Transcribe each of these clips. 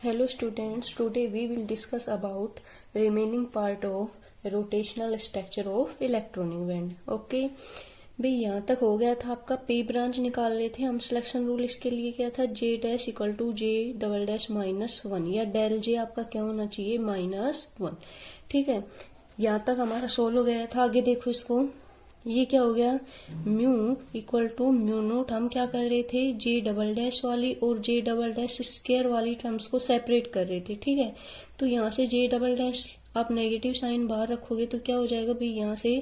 Hello students, today we will discuss about remaining part of rotational structure of electronic band. Okay, भाई यहाँ तक हो गया था आपका पी ब्रांच निकाल रहे थे हम। सिलेक्शन रूल इसके लिए क्या था, J dash equal to J double dash -1 या डेल जे आपका क्या होना चाहिए -1। ठीक है, यहाँ तक हमारा सोल्व हो गया था। आगे देखो इसको, ये क्या हो गया, mu equal to mu naught. हम क्या कर रहे थे, जे डबल डैश वाली और जे डबल डैश स्क्वायर वाली टर्म्स को सेपरेट कर रहे थे। ठीक है, तो यहाँ से जे डबल डैश आप नेगेटिव साइन बाहर रखोगे तो क्या हो जाएगा भाई, यहाँ से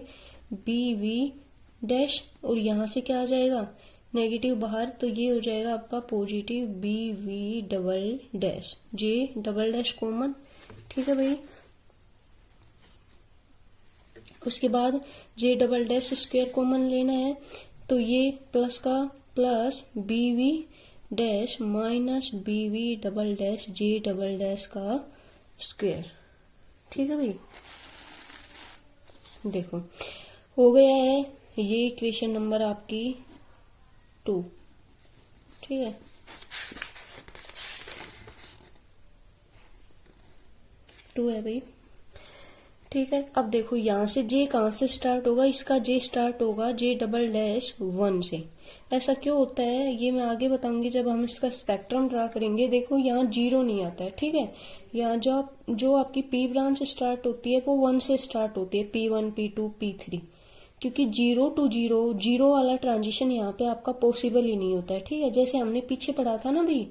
बी वी डैश और यहाँ से क्या आ जाएगा नेगेटिव बाहर, तो ये हो जाएगा आपका positive B V double dash, J double dash common. ठीक है भाई, उसके बाद J double dash square common लेना है, तो ये प्लस का plus B V dash minus B V double dash J double dash का स्क्वायर। ठीक है भाई, देखो हो गया है ये इक्वेशन नंबर आपकी 2। ठीक है, टू है भाई। ठीक है, अब देखो यहाँ से जे कहाँ से स्टार्ट होगा, इसका जे स्टार्ट होगा जे डबल डैश 1 से। ऐसा क्यों होता है ये मैं आगे बताऊंगी जब हम इसका स्पेक्ट्रम ड्रा करेंगे। देखो यहाँ 0 नहीं आता है। ठीक है, यहाँ जो आपकी पी ब्रांच स्टार्ट होती है वो 1 से स्टार्ट होती है, P1 P2 P3, क्योंकि 0 to 0 वाला ट्रांजिशन यहाँ पे आपका पॉसिबल ही नहीं होता है। ठीक है, जैसे हमने पीछे पढ़ा था ना भाई,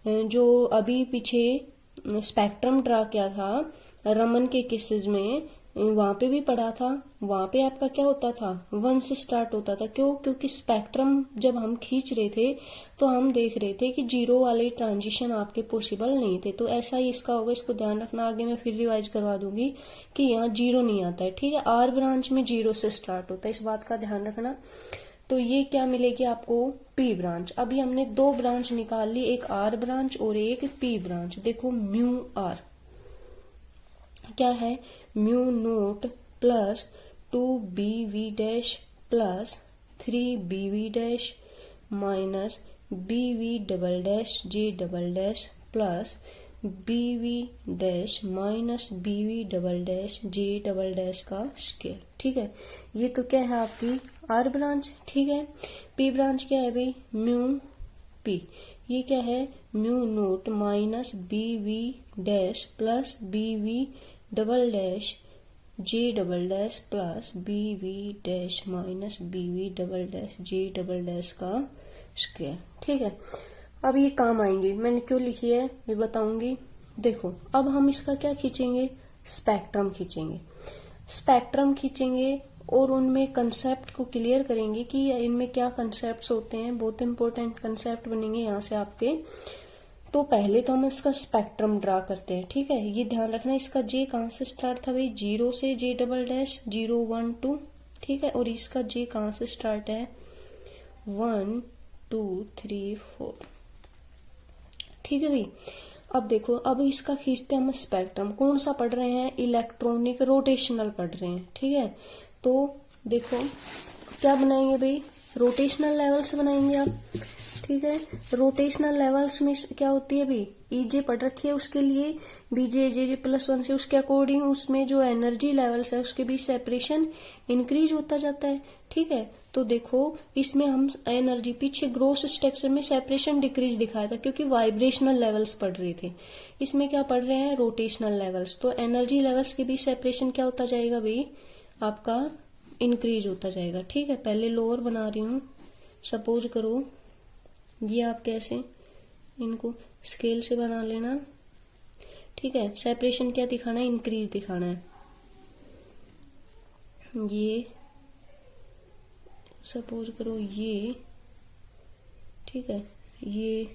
जो अभी पीछे स्पेक्ट्रम ड्रा किया था रमन के केसेस में, वहां पे भी पढ़ा था। वहां पे आपका क्या होता था, 1 से स्टार्ट होता था। क्यों, क्योंकि स्पेक्ट्रम जब हम खींच रहे थे तो हम देख रहे थे कि 0 वाले ट्रांजिशन आपके पॉसिबल नहीं थे। तो ऐसा ही इसका होगा, इसको ध्यान रखना। आगे मैं फिर रिवाइज करवा दूंगी कि यहाँ 0 नहीं आता है। ठीक है, आर ब्रांच में 0 से स्टार्ट होता है, इस बात का ध्यान रखना। तो ये क्या मिलेगी आपको, पी ब्रांच। अभी हमने 2 ब्रांच निकाल ली, एक आर ब्रांच और एक पी ब्रांच। देखो म्यू आर क्या है, mu naught plus 2 B V dash plus 3 B V dash minus B V double dash J double dash plus B V dash minus B V double dash J double dash का square. ठीक है, ये तो क्या है आपकी are branch. ठीक है, पी ब्रांच क्या है भाई, म्यू पी। ये क्या है, mu naught minus B V dash plus B V double dash J double dash plus B V dash minus B V double dash J double dash का square. ठीक है, अब ये काम आएंगे, मैंने क्यों लिखी है ये बताऊंगी। देखो अब हम इसका क्या खींचेंगे, स्पेक्ट्रम खींचेंगे। स्पेक्ट्रम खींचेंगे और उनमें कंसेप्ट को क्लियर करेंगे कि इनमें क्या कंसेप्ट्स होते हैं। बहुत इंपॉर्टेंट कंसेप्ट बनेंगे यहाँ से आपके। तो पहले तो हम इसका स्पेक्ट्रम ड्रा करते हैं। ठीक है, ये ध्यान रखना, इसका जे कहाँ से स्टार्ट था भाई, 0 से जे डबल डैश 0 1 2। ठीक है, और इसका जे कहाँ से स्टार्ट है, 1 2 3 4। ठीक है भाई, अब देखो, अब इसका खींचते हैं हम स्पेक्ट्रम। कौन सा पढ़ रहे हैं, इलेक्ट्रॉनिक रोटेशनल पढ़ रहे हैं। ठीक है, तो देखो क्या बनाएंगे भाई, रोटेशनल लेवल्स बनाएंगे आप। ठीक है, रोटेशनल लेवल्स में क्या होती है भाई, ईजे पढ़ रखी है, उसके लिए बीजे जे प्लस 1 से उसके अकॉर्डिंग उसमें जो एनर्जी लेवल्स है उसके बीच सेपरेशन इंक्रीज होता जाता है। ठीक है, तो देखो इसमें हम एनर्जी पीछे ग्रोस स्ट्रक्चर में सेपरेशन डिक्रीज दिखाया था क्योंकि वाइब्रेशनल लेवल्स पढ़ रहे थे। इसमें क्या पढ़ रहे हैं, रोटेशनल लेवल्स। तो एनर्जी लेवल्स के बीच सेपरेशन क्या होता जाएगा भाई, आपका इंक्रीज होता जाएगा। ठीक है, पहले लोअर बना रही हूँ। सपोज करो ये आप कैसे इनको स्केल से बना लेना। ठीक है, सेपरेशन क्या दिखाना है, इंक्रीज दिखाना है। ये सपोज करो ये, ठीक है, ये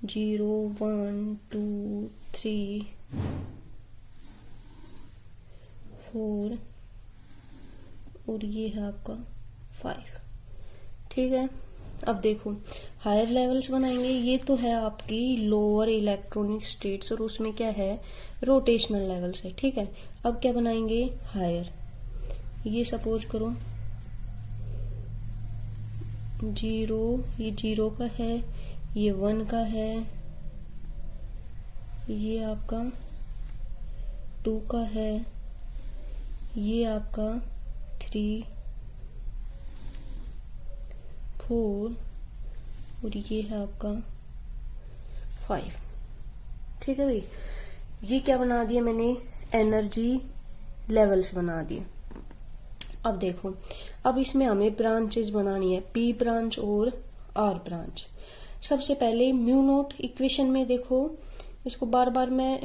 0 1 2 3 4 और ये है आपका 5। ठीक है, अब देखो हायर लेवल्स बनाएंगे। ये तो है आपकी लोअर इलेक्ट्रॉनिक स्टेट्स और उसमें क्या है, रोटेशनल लेवल्स है। ठीक है, अब क्या बनाएंगे, हायर। ये सपोज करो 0, ये 0 का है, ये 1 का है, ये आपका 2 का है, ये आपका 3, 4 और ये है आपका 5। ठीक है भाई, ये क्या बना दिया मैंने, एनर्जी लेवल्स बना दिए। अब देखो, अब इसमें हमें ब्रांचेस बनानी है, पी ब्रांच और आर ब्रांच। सबसे पहले म्यू नोट इक्वेशन में देखो, इसको बार बार मैं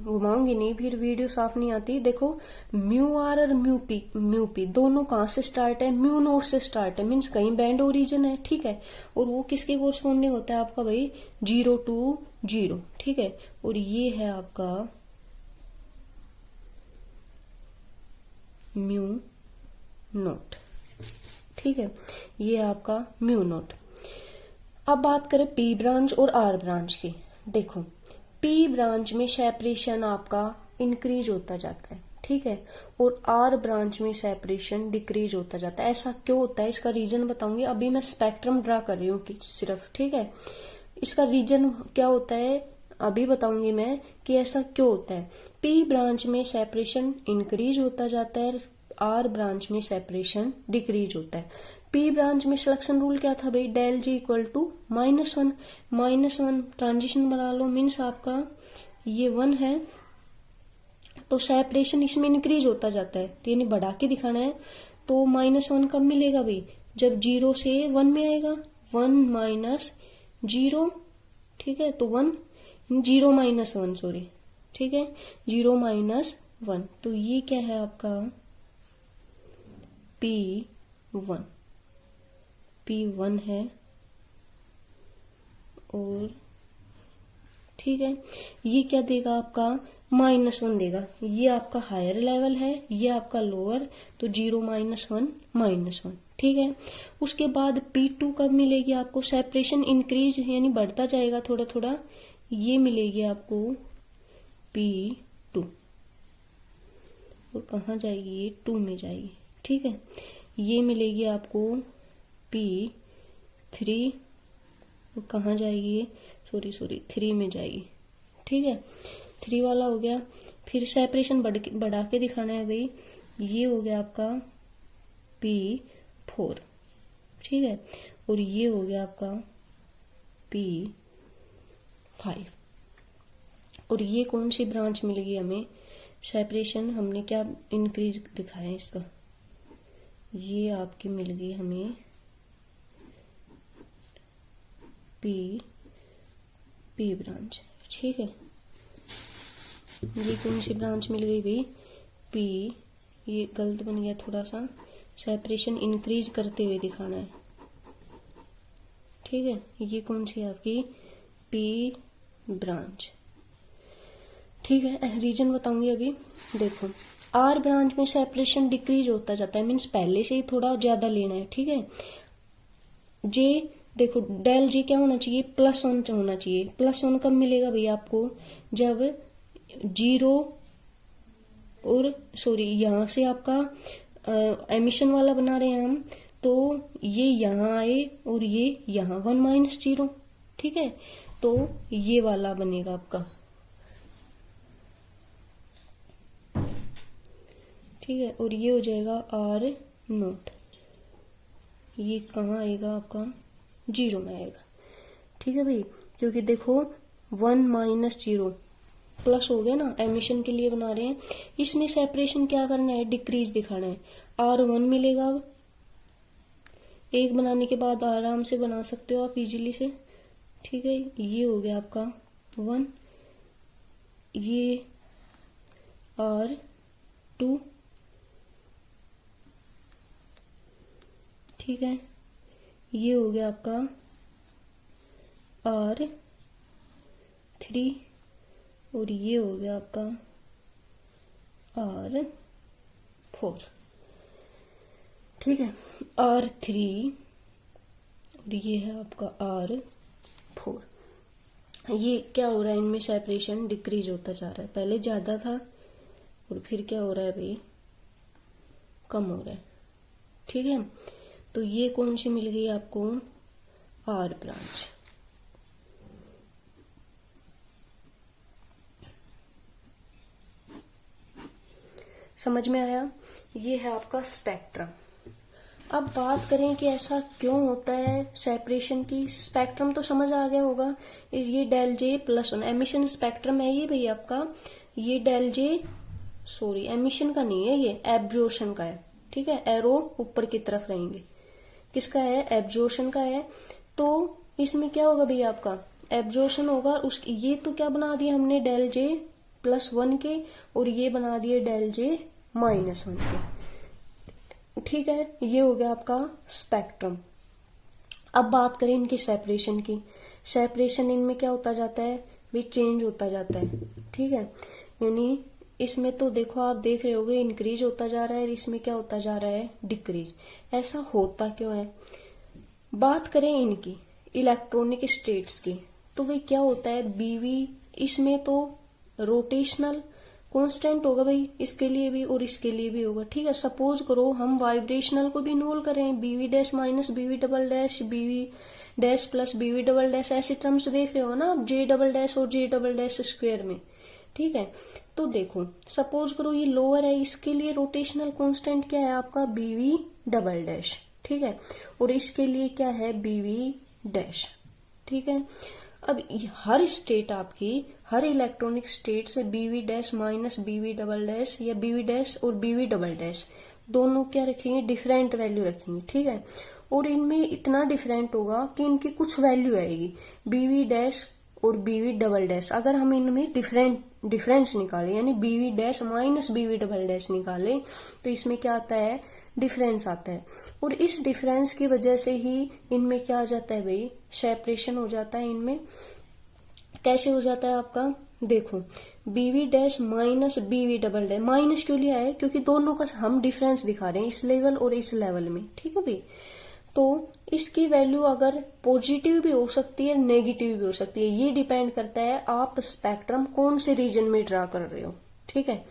घुमाऊंगी नहीं, फिर वीडियो साफ नहीं आती। देखो म्यू आर और म्यू पी दोनों कहाँ से स्टार्ट है, म्यू नोट से स्टार्ट है, मीन्स कहीं बैंड ओरिजिन है। ठीक है, और वो किसके कोरस्पॉन्डिंग होता है आपका भाई, 0 to 0। ठीक है, और ये है आपका म्यू नोट। ठीक है, ये आपका म्यू नोट। अब बात करें पी ब्रांच और आर ब्रांच की। देखो पी ब्रांच में सेपरेशन आपका इंक्रीज होता जाता है, ठीक है, और आर ब्रांच में सेपरेशन डिक्रीज होता जाता है। ऐसा क्यों होता है, इसका रीजन बताऊंगी। अभी मैं स्पेक्ट्रम ड्रा कर रही हूँ सिर्फ, ठीक है। इसका रीजन क्या होता है अभी बताऊंगी मैं कि ऐसा क्यों होता है। पी ब्रांच में सेपरेशन इंक्रीज होता जाता है, आर ब्रांच में सेपरेशन डिक्रीज होता है। पी ब्रांच में सिलेक्शन रूल क्या था भाई, del J equal to -1, -1 transition बना लो, मीन्स आपका ये 1 है, तो सेपरेशन इसमें इंक्रीज होता जाता है, तो यानी बढ़ा के दिखाना है। तो -1 कब मिलेगा भाई, जब 0 से 1 में आएगा, 1 - 0। ठीक है, तो 1 0 - 1 सॉरी, ठीक है, 0 - 1, तो ये क्या है आपका P1, P1 है। और ठीक है, ये क्या देगा आपका -1 देगा। ये आपका हायर लेवल है, ये आपका लोअर, तो 0 - 1 -1। ठीक है, उसके बाद P2 कब मिलेगी आपको, सेपरेशन इंक्रीज यानी बढ़ता जाएगा थोड़ा थोड़ा, ये मिलेगी आपको P2, और कहाँ जाएगी ये 2 में जाएगी। ठीक है, ये मिलेगी आपको P3, और कहाँ जाएगी ये, सॉरी 3 में जाएगी। ठीक है, 3 वाला हो गया। फिर सेपरेशन बढ़ा के दिखाना है भाई, ये हो गया आपका P4। ठीक है, और ये हो गया आपका P5। और ये कौन सी ब्रांच मिलेगी हमें, सेपरेशन हमने क्या इंक्रीज दिखाया है इसका, ये आपकी मिल गई हमें पी ब्रांच। ठीक है, ये कौन सी ब्रांच मिल गई भाई, पी, ये गलत बन गया थोड़ा सा, सेपरेशन इंक्रीज करते हुए दिखाना है। ठीक है, ये कौन सी आपकी पी ब्रांच। ठीक है, रीजन बताऊंगी अभी। देखो आर ब्रांच में सेपरेशन डिक्रीज होता जाता है, मीन्स पहले से ही थोड़ा ज्यादा लेना है। ठीक है, जे देखो डेल जी क्या होना चाहिए, +1 होना चाहिए। +1 कब मिलेगा भैया आपको, जब 0 और सॉरी यहां से आपका एमिशन वाला बना रहे हैं हम, तो ये यहां आए और ये यहां 1 - 0। ठीक है, तो ये वाला बनेगा आपका। ठीक है, और ये हो जाएगा R0, ये कहाँ आएगा आपका 0 में आएगा। ठीक है भाई, क्योंकि देखो 1 - 0 प्लस हो गया ना, एमिशन के लिए बना रहे हैं, इसमें सेपरेशन क्या करना है, डिक्रीज दिखाना है। R1 मिलेगा, अब एक बनाने के बाद आराम से बना सकते हो आप इजीली से। ठीक है, ये हो गया आपका 1, ये R2। ठीक है, ये हो गया आपका R3, और ये हो गया आपका R4। ठीक है, R3 और ये है आपका R4। ये क्या हो रहा है, इनमें सेपरेशन डिक्रीज होता जा रहा है, पहले ज्यादा था और फिर क्या हो रहा है भाई, कम हो रहा है। ठीक है, तो ये कौन सी मिल गई आपको, आर ब्रांच। समझ में आया? ये है आपका स्पेक्ट्रम। अब बात करें कि ऐसा क्यों होता है सेपरेशन की। स्पेक्ट्रम तो समझ आ गया होगा, ये डेल जे प्लस वन एमिशन स्पेक्ट्रम है ये भैया आपका। ये डेल जे, सॉरी एमिशन का नहीं है, ये एब्जॉर्प्शन का है, ठीक है। एरो ऊपर की तरफ रहेंगे, किसका है? एब्जॉर्प्शन का है। तो इसमें क्या होगा भैया आपका? एब्जॉर्प्शन होगा। उस ये तो क्या बना दिया हमने? डेल जे प्लस वन के, और ये बना दिए डेल जे माइनस वन के, ठीक है। ये हो गया आपका स्पेक्ट्रम। अब बात करें इनकी सेपरेशन की। सेपरेशन इनमें क्या होता जाता है? भी चेंज होता जाता है, ठीक है। यानी इसमें तो देखो, आप देख रहे होगे इंक्रीज होता जा रहा है, इसमें क्या होता जा रहा है? डिक्रीज। ऐसा होता क्यों है? बात करें इनकी इलेक्ट्रॉनिक स्टेट्स की, तो भाई क्या होता है? बीवी इसमें तो रोटेशनल कांस्टेंट होगा भाई, इसके लिए भी और इसके लिए भी होगा, ठीक है। सपोज करो हम वाइब्रेशनल को भी इन्वॉल्व करें, बीवी dash minus BV double dash, बीवी डैश प्लस बीवी डबल डैश, ऐसे टर्म्स देख रहे हो ना आप, जे डबल डैश और जे डबल डैश स्क्वायर में, ठीक है। तो देखो सपोज करो ये लोअर है, इसके लिए रोटेशनल कांस्टेंट क्या है आपका? बीवी डबल डैश, ठीक है। और इसके लिए क्या है? बीवी डैश, ठीक है। अब हर स्टेट आपकी, हर इलेक्ट्रॉनिक स्टेट से बीवी dash minus BV double dash या बीवी डैश और बीवी डबल डैश दोनों क्या रखेंगे? डिफरेंट वैल्यू रखेंगे, ठीक है। और इनमें इतना डिफरेंट होगा कि इनकी कुछ वैल्यू आएगी, बीवी डैश और बीवी डबल डैश। अगर हम इनमें डिफरेंस निकालें, यानी बीवी dash minus BV double dash निकालें, तो इसमें क्या आता है? डिफरेंस आता है। और इस डिफरेंस की वजह से ही इनमें क्या आ जाता है भाई? सेपरेशन हो जाता है इनमें। कैसे हो जाता है आपका? देखो बीवी dash minus BV double dash, minus क्यों लिया है? क्योंकि दोनों का हम डिफरेंस दिखा रहे हैं, इस लेवल और इस लेवल में, ठीक है भाई। तो इसकी वैल्यू अगर पॉजिटिव भी हो सकती है, नेगेटिव भी हो सकती है, ये डिपेंड करता है आप स्पेक्ट्रम कौन से रीजन में ड्रा कर रहे हो, ठीक है।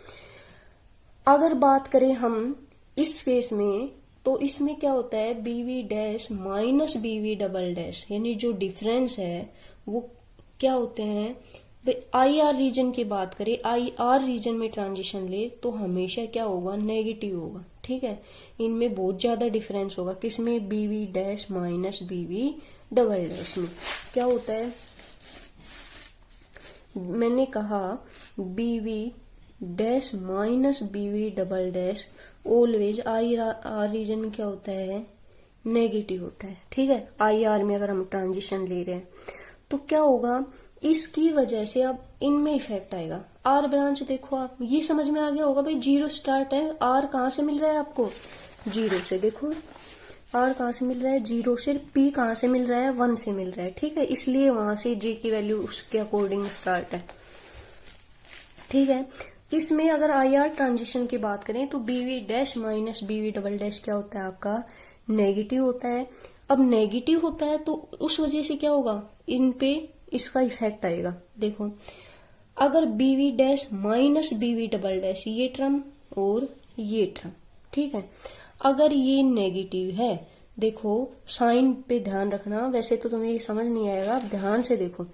अगर बात करें हम इस केस में, तो इसमें क्या होता है? बीवी dash minus BV double dash, यानी जो डिफरेंस है वो क्या होते हैं? आई आर रीजन की बात करें, आई आर रीजन में ट्रांजिशन ले तो हमेशा क्या होगा? नेगेटिव होगा, ठीक है। इनमें बहुत ज्यादा डिफरेंस होगा, किसमें? BV dash minus BV double dash में क्या होता है? मैंने कहा BV dash minus BV double dash always I R region में क्या होता है? नेगेटिव होता है, ठीक है। आई आर में अगर हम ट्रांजिशन ले रहे हैं तो क्या होगा? इसकी वजह से अब इनमें इफेक्ट आएगा। आर ब्रांच देखो आप, ये समझ में आ गया होगा भाई, जीरो स्टार्ट है। आर कहाँ से मिल रहा है आपको? जीरो से। देखो आर कहाँ से मिल रहा है? जीरो से। पी कहाँ से मिल रहा है? वन से मिल रहा है, ठीक है। इसलिए वहां से जी की वैल्यू उसके अकॉर्डिंग स्टार्ट है, ठीक है। इसमें अगर आई आर ट्रांजिशन की बात करें तो बीवी dash minus BV double dash क्या होता है आपका? नेगेटिव होता है। अब नेगेटिव होता है तो उस वजह से क्या होगा? इन पे इसका इफेक्ट आएगा। देखो अगर बीवी dash minus BV double dash, ये टर्म और ये टर्म, ठीक है, अगर ये नेगेटिव है, देखो साइन पे ध्यान रखना, वैसे तो तुम्हें ये समझ नहीं आएगा, आप ध्यान से देखो।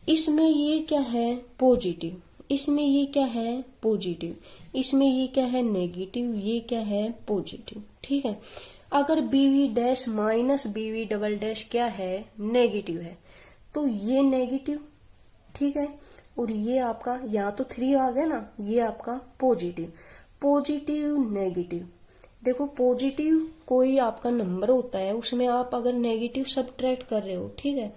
इसमें ये क्या है? पॉजिटिव, इसमें ये क्या है? पॉजिटिव, इसमें ये क्या है? नेगेटिव, ये क्या है? पॉजिटिव, ठीक है। अगर बीवी dash minus BV double dash क्या है? नेगेटिव है, तो ये नेगेटिव, ठीक है। और ये आपका यहाँ तो 3 आ गया ना, ये आपका पॉजिटिव। पॉजिटिव नेगेटिव, देखो पॉजिटिव कोई आपका नंबर होता है, उसमें आप अगर नेगेटिव सब्ट्रैक्ट कर रहे हो, ठीक है,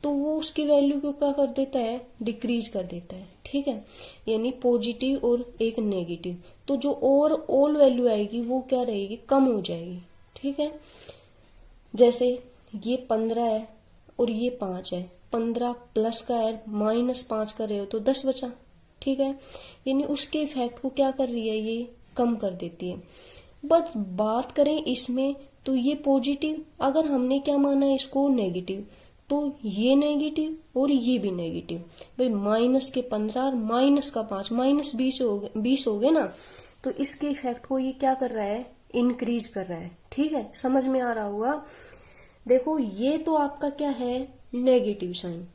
तो वो उसकी वैल्यू को क्या कर देता है? डिक्रीज कर देता है, ठीक है। यानी पॉजिटिव और एक नेगेटिव, तो जो ओवरऑल वैल्यू आएगी वो क्या रहेगी? कम हो जाएगी, ठीक है। जैसे ये 15 है और ये 5 है, 15 प्लस का है, माइनस 5 कर रहे हो तो 10 बचा, ठीक है। यानी उसके इफेक्ट को क्या कर रही है? ये कम कर देती है। बट बात करें इसमें तो ये पॉजिटिव, अगर हमने क्या माना है इसको? नेगेटिव, तो ये नेगेटिव और ये भी नेगेटिव। भाई माइनस के 15 और माइनस का 5, माइनस 20 हो गए ना, तो इसके इफेक्ट को ये क्या कर रहा है? इंक्रीज कर रहा है, ठीक है। समझ में आ रहा होगा। देखो ये तो आपका क्या है? नेगेटिव साइन,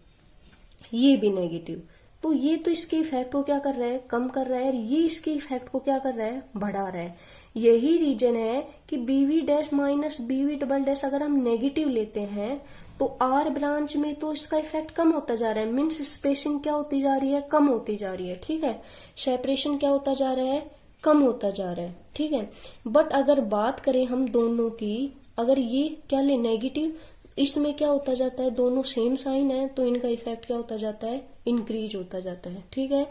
ये भी नेगेटिव, तो ये तो इसके इफेक्ट को क्या कर रहा है, कम कर रहा है, और ये इसके इफेक्ट को क्या कर रहा है, बढ़ा रहा है। यही रीजन है कि बीवी dash minus BV double dash अगर हम नेगेटिव लेते हैं तो आर ब्रांच में तो इसका इफेक्ट कम होता जा रहा है, मीन्स स्पेसिंग क्या होती जा रही है, कम होती जा रही है, ठीक है। सेपरेशन क्या होता जा रहा है, कम होता जा रहा है, ठीक है। बट अगर बात करें हम दोनों की, अगर ये क्या ले नेगेटिव, इसमें क्या होता जाता है, दोनों सेम साइन है तो इनका इफेक्ट क्या होता जाता है, इंक्रीज होता जाता है, ठीक है।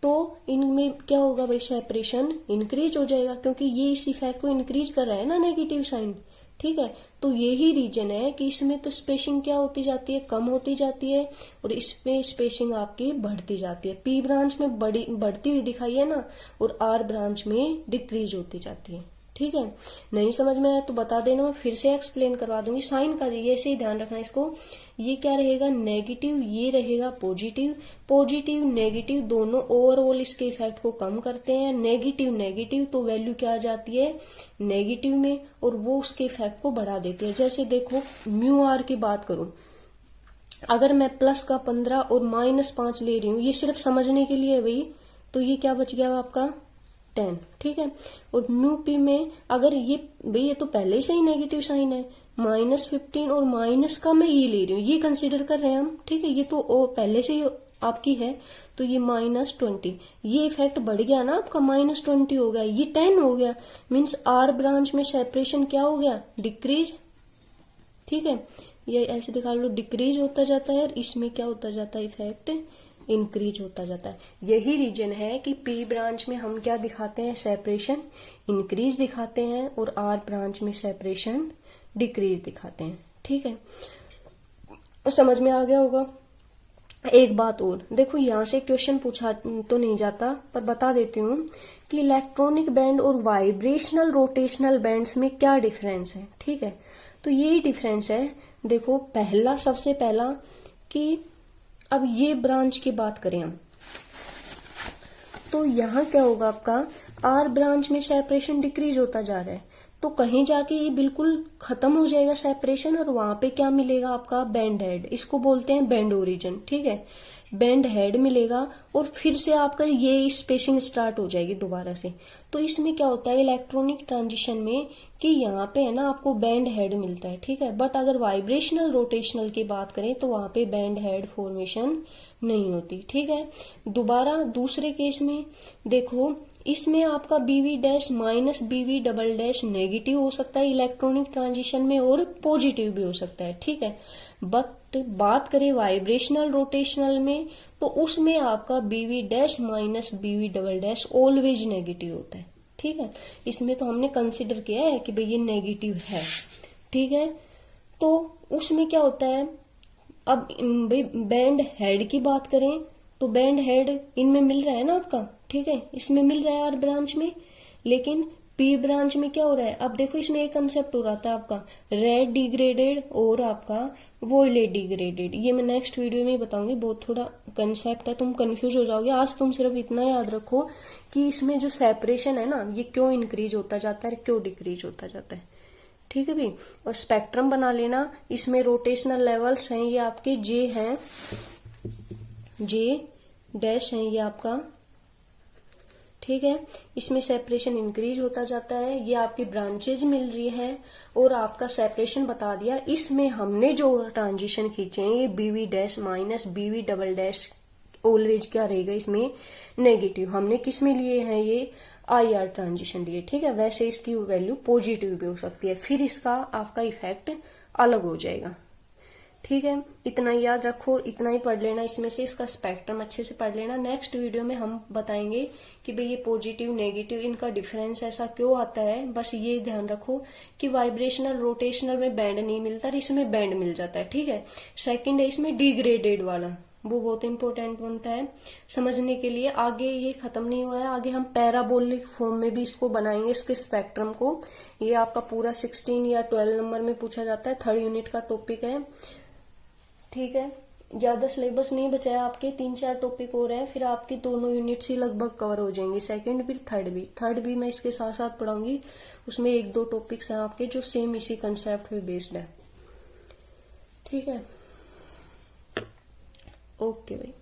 तो इनमें क्या होगा भाई, सेपरेशन इंक्रीज हो जाएगा, क्योंकि ये इस इफेक्ट को इंक्रीज कर रहा है ना नेगेटिव साइन, ठीक है। तो यही रीजन है कि इसमें तो स्पेसिंग क्या होती जाती है, कम होती जाती है, और इसमें स्पेसिंग आपकी बढ़ती जाती है। पी ब्रांच में बढ़ती हुई दिखाई है ना, और आर ब्रांच में डिक्रीज होती जाती है, ठीक है। नहीं समझ में आया तो बता देना, मैं फिर से एक्सप्लेन करवा दूंगी। साइन का ये से ही ध्यान रखना इसको, ये क्या रहेगा नेगेटिव, ये रहेगा पॉजिटिव। पॉजिटिव नेगेटिव दोनों ओवरऑल इसके इफेक्ट को कम करते हैं। नेगेटिव नेगेटिव तो वैल्यू क्या आ जाती है, नेगेटिव में, और वो उसके इफेक्ट को बढ़ा देती है। जैसे देखो म्यू आर की बात करूं, अगर मैं प्लस का 15 और -5 ले रही हूं, ये सिर्फ समझने के लिए है भाई, तो ये क्या बच गया आपका 10, ठीक है। और म्यू पी में अगर ये भाई, ये तो पहले से ही नेगेटिव साइन है, -15 और माइनस का मैं ये ले रही हूँ, ये कंसीडर कर रहे हैं हम, ठीक है। ये तो पहले से ही आपकी है, तो ये -20, ये इफेक्ट बढ़ गया ना आपका, -20 हो गया, ये 10 हो गया, मीन्स आर ब्रांच में सेपरेशन क्या हो गया, डिक्रीज, ठीक है। ये ऐसे दिखा लो, डिक्रीज होता जाता है, और इसमें क्या होता जाता है, इफेक्ट इंक्रीज होता जाता है। यही रीजन है कि पी ब्रांच में हम क्या दिखाते हैं, सेपरेशन इंक्रीज दिखाते हैं, और आर ब्रांच में सेपरेशन डिक्रीज दिखाते हैं, ठीक है। समझ में आ गया होगा। एक बात और देखो, यहां से क्वेश्चन पूछा तो नहीं जाता, पर बता देती हूँ कि इलेक्ट्रॉनिक बैंड और वाइब्रेशनल रोटेशनल बैंड्स में क्या डिफरेंस है, ठीक है। तो यही डिफरेंस है। देखो पहला, सबसे पहला कि अब ये ब्रांच की बात करें हम, तो यहां क्या होगा आपका, आर ब्रांच में सेपरेशन डिक्रीज होता जा रहा है, तो कहीं जाके ये बिल्कुल खत्म हो जाएगा सेपरेशन, और वहां पे क्या मिलेगा आपका, बैंड हेड, इसको बोलते हैं बैंड ओरिजिन, ठीक है। बैंड हेड मिलेगा, और फिर से आपका ये स्पेसिंग स्टार्ट हो जाएगी दोबारा से। तो इसमें क्या होता है इलेक्ट्रॉनिक ट्रांजिशन में, कि यहाँ पे है ना आपको बैंड हेड मिलता है, ठीक है। बट अगर वाइब्रेशनल रोटेशनल की बात करें तो वहां पे बैंड हेड फॉर्मेशन नहीं होती, ठीक है। दोबारा दूसरे केस में देखो, इसमें आपका बीवी dash minus BV double dash negative हो सकता है इलेक्ट्रॉनिक ट्रांजिशन में, और पॉजिटिव भी हो सकता है, ठीक है। बट बात करें वाइब्रेशनल रोटेशनल में, तो उसमें आपका बीवी dash minus BV double dash always negative होता है, ठीक है। इसमें तो हमने कंसिडर किया है कि भाई ये नेगेटिव है, ठीक है। तो उसमें क्या होता है, अब भाई बैंड हेड की बात करें तो बैंड हेड इनमें मिल रहा है ना आपका, ठीक है, इसमें मिल रहा है आर ब्रांच में, लेकिन पी ब्रांच में क्या हो रहा है। अब देखो इसमें एक कंसेप्ट हो रहा था आपका रेड डिग्रेडेड और आपका वोयलेट डिग्रेडेड, ये मैं नेक्स्ट वीडियो में बताऊंगी, बहुत थोड़ा कंसेप्ट है, तुम कंफ्यूज हो जाओगे। आज तुम सिर्फ इतना याद रखो कि इसमें जो सेपरेशन है ना, ये क्यों इंक्रीज होता जाता है, क्यों डिक्रीज होता जाता है, ठीक है भाई। और स्पेक्ट्रम बना लेना, इसमें रोटेशनल लेवल्स हैं, ये आपके जे हैं, जे डैश है ये आपका, ठीक है। इसमें सेपरेशन इंक्रीज होता जाता है, ये आपकी ब्रांचेज मिल रही है, और आपका सेपरेशन बता दिया। इसमें हमने जो ट्रांजिशन खींचे हैं, ये बीवी dash minus BV double dash always क्या रहेगा इसमें, नेगेटिव। हमने किस में लिए हैं, ये आईआर ट्रांजिशन लिए, ठीक है। वैसे इसकी वैल्यू पॉजिटिव भी हो सकती है, फिर इसका आपका इफेक्ट अलग हो जाएगा, ठीक है। इतना ही याद रखो, इतना ही पढ़ लेना इसमें से, इसका स्पेक्ट्रम अच्छे से पढ़ लेना। नेक्स्ट वीडियो में हम बताएंगे कि भाई ये पॉजिटिव नेगेटिव इनका डिफरेंस ऐसा क्यों आता है। बस ये ध्यान रखो कि वाइब्रेशनल रोटेशनल में बैंड नहीं मिलता, इसमें बैंड मिल जाता है, ठीक है। सेकंड है इसमें डिग्रेडेड वाला, वो बहुत इंपॉर्टेंट बनता है समझने के लिए। आगे ये खत्म नहीं हुआ है, आगे हम पैराबोलिक फॉर्म में भी इसको बनाएंगे, इसके स्पेक्ट्रम को। ये आपका पूरा 16 या 12 नंबर में पूछा जाता है, 3rd यूनिट का टॉपिक है, ठीक है। ज्यादा सिलेबस नहीं बचा है, आपके 3-4 टॉपिक और हैं, फिर आपकी दोनों यूनिट्स ही लगभग कवर हो जाएंगे, सेकंड भी थर्ड भी मैं इसके साथ साथ पढ़ाऊंगी। उसमें 1-2 टॉपिक्स हैं आपके जो सेम इसी कंसेप्ट पे बेस्ड है, ठीक है। ओके भाई।